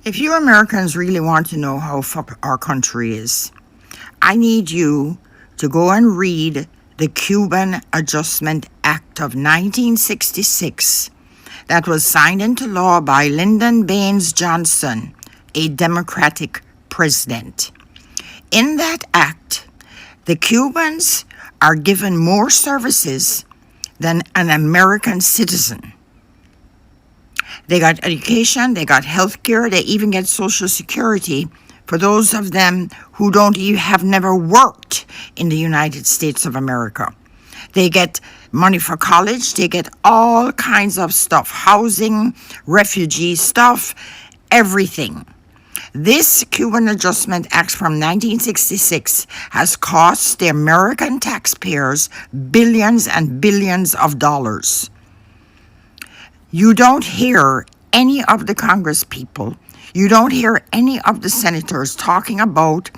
If you Americans really want to know how fucked our country is, I need you to go and read the Cuban Adjustment Act of 1966 that was signed into law by Lyndon Baines Johnson, a Democratic president. In that act, the Cubans are given more services than an American citizen. They got education, they got health care, they even get Social Security for those of them who have never worked in the United States of America. They get money for college, they get all kinds of stuff, housing, refugee stuff, everything. This Cuban Adjustment Act from 1966 has cost the American taxpayers billions and billions of dollars. You don't hear any of the Congress people, you don't hear any of the senators talking about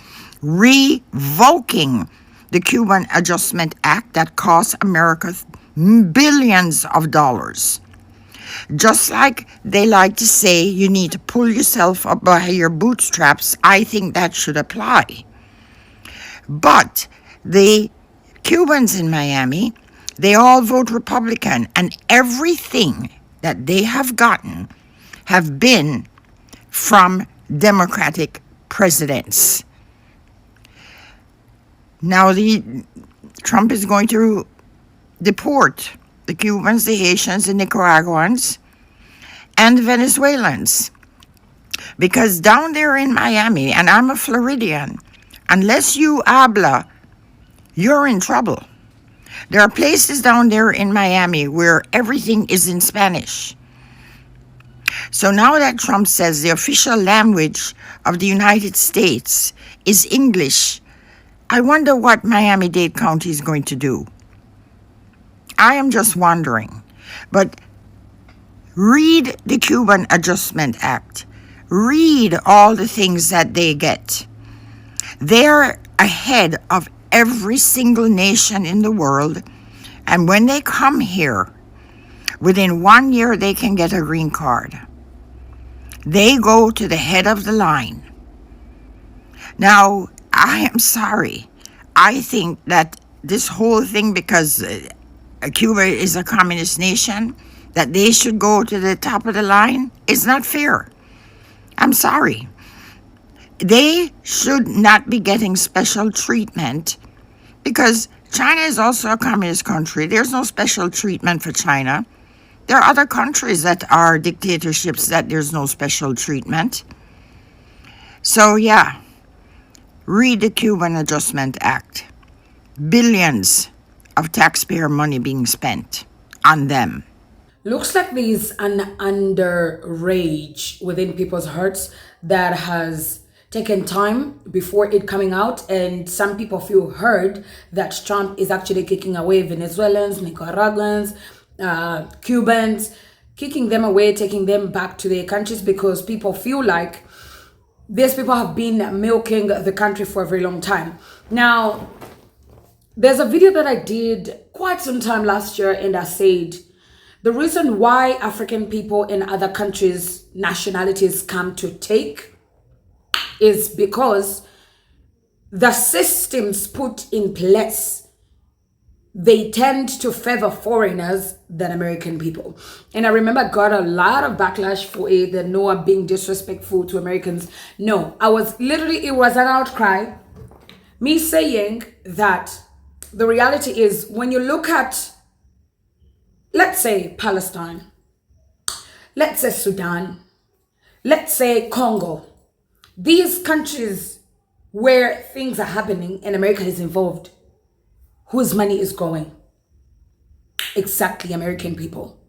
revoking the Cuban Adjustment Act that cost America billions of dollars. Just like they like to say you need to pull yourself up by your bootstraps, I think that should apply. But the Cubans in Miami, they all vote Republican, and everything that they have gotten have been from Democratic presidents. Now Trump is going to deport the Cubans, the Haitians, the Nicaraguans, and the Venezuelans. Because down there in Miami, and I'm a Floridian, unless you habla, you're in trouble. There are places down there in Miami where everything is in Spanish. So now that Trump says the official language of the United States is English, I wonder what Miami-Dade County is going to do. I am just wondering. But read the Cuban Adjustment Act. Read all the things that they get. They're ahead of every single nation in the world, and when they come here, within 1 year they can get a green card. They go to the head of the line. Now, I am sorry. I think that this whole thing, because Cuba is a communist nation, that they should go to the top of the line is not fair. I'm sorry. They should not be getting special treatment because China is also a communist country. There's no special treatment for China. There are other countries that are dictatorships that there's no special treatment. So yeah, read the Cuban Adjustment Act. Billions of taxpayer money being spent on them. Looks like there's an underrage within people's hearts that has taken time before it coming out, and some people feel heard that Trump is actually kicking away Venezuelans, Nicaraguans, Cubans, kicking them away, taking them back to their countries, because people feel like these people have been milking the country for a very long time. Now, there's a video that I did quite some time last year, and I said the reason why African people in other countries' nationalities come to take is because the systems put in place, they tend to favor foreigners than American people. And I remember I got a lot of backlash for it, that no, I'm being disrespectful to Americans. No, it was an outcry. Me saying that the reality is, when you look at, let's say, Palestine, let's say Sudan, let's say Congo, these countries where things are happening and America is involved, whose money is going? Exactly, American people.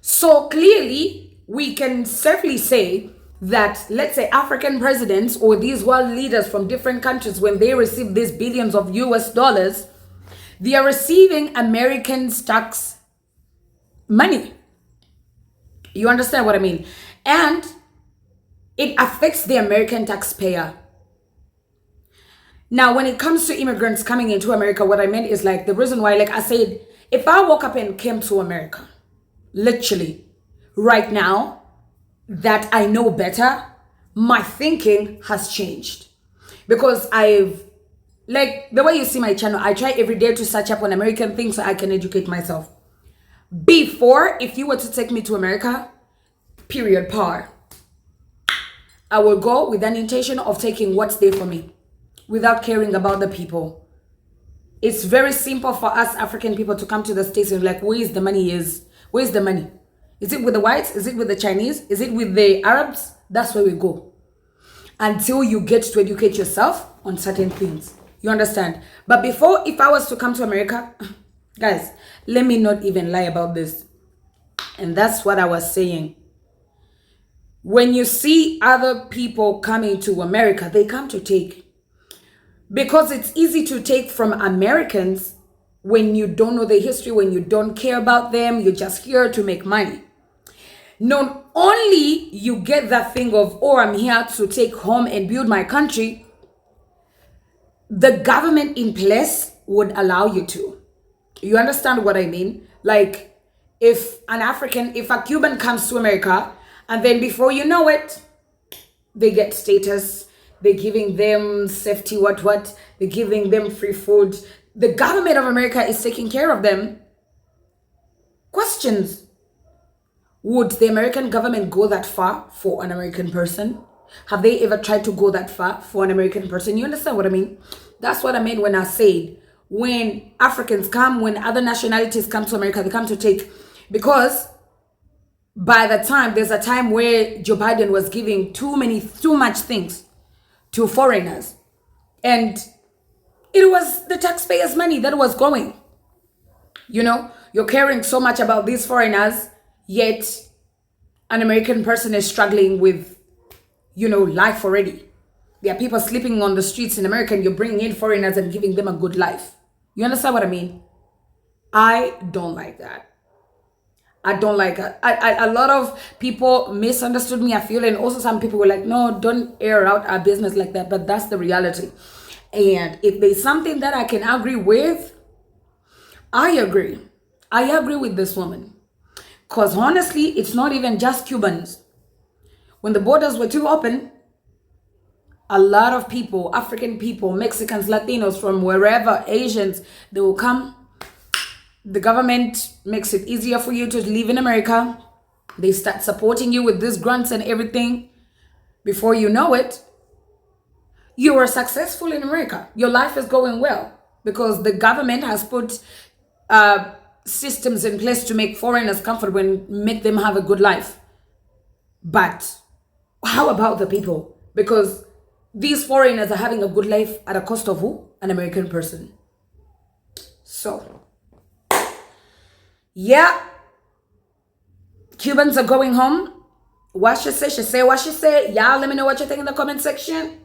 So clearly, we can safely say that, let's say, African presidents or these world leaders from different countries, when they receive these billions of US dollars, they are receiving Americans' tax money. You understand what I mean? And it affects the American taxpayer. Now, when it comes to immigrants coming into America, what I meant is like the reason why, like I said, if I woke up and came to America, literally right now, that I know better, my thinking has changed. Because like the way you see my channel, I try every day to search up on American things so I can educate myself. Before, if you were to take me to America, period, par, I will go with an intention of taking what's there for me without caring about the people. It's very simple for us African people to come to the States and like, where's the money is? Where's the money? Is it with the whites? Is it with the Chinese? Is it with the Arabs? That's where we go. Until you get to educate yourself on certain things. You understand? But before, if I was to come to America, guys, let me not even lie about this. And that's what I was saying. When you see other people coming to America, they come to take. Because it's easy to take from Americans when you don't know the history, when you don't care about them, you're just here to make money. Not only you get that thing of, oh, I'm here to take home and build my country, the government in place would allow you to. You understand what I mean? Like, if a Cuban comes to America, and then before you know it, they get status, they're giving them safety, they're giving them free food. The government of America is taking care of them. Questions. Would the American government go that far for an American person? Have they ever tried to go that far for an American person? You understand what I mean? That's what I mean when I said, when Africans come, when other nationalities come to America, they come to take. Because by the time, there's a time where Joe Biden was giving too much things to foreigners. And it was the taxpayers' money that was going. You know, you're caring so much about these foreigners, yet an American person is struggling with, life already. There are people sleeping on the streets in America and you're bringing in foreigners and giving them a good life. You understand what I mean? I don't like that. I don't like it. A lot of people misunderstood me, I feel, and also some people were like, no, don't air out our business like that. But that's the reality. And if there's something that I can agree with, I agree. I agree with this woman. Because honestly, it's not even just Cubans. When the borders were too open, a lot of people, African people, Mexicans, Latinos, from wherever, Asians, they will come. The government makes it easier for you to live in America. They start supporting you with these grants and everything. Before you know it, you are successful in America. Your life is going well because the government has put systems in place to make foreigners comfortable and make them have a good life. But how about the people? Because these foreigners are having a good life at a cost of who? An American person. So, yeah, Cubans are going home. What she say what she say. Y'all let me know what you think in the comment section.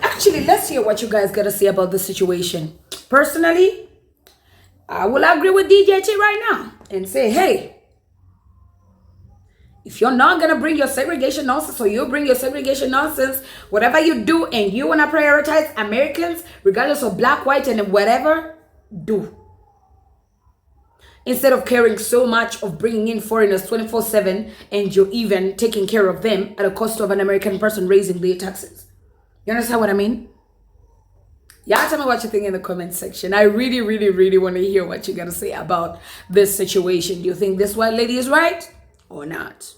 Actually, let's hear what you guys got to say about the situation. Personally, I will agree with DJT right now and say, hey, if you're not going to bring your segregation nonsense, or you bring your segregation nonsense, whatever you do, and you want to prioritize Americans, regardless of black, white, and whatever, do. Instead of caring so much of bringing in foreigners 24/7 and you're even taking care of them at a cost of an American person raising their taxes. You understand what I mean? Y'all tell me what you think in the comment section. I really, really, really want to hear what you got to say about this situation. Do you think this white lady is right or not?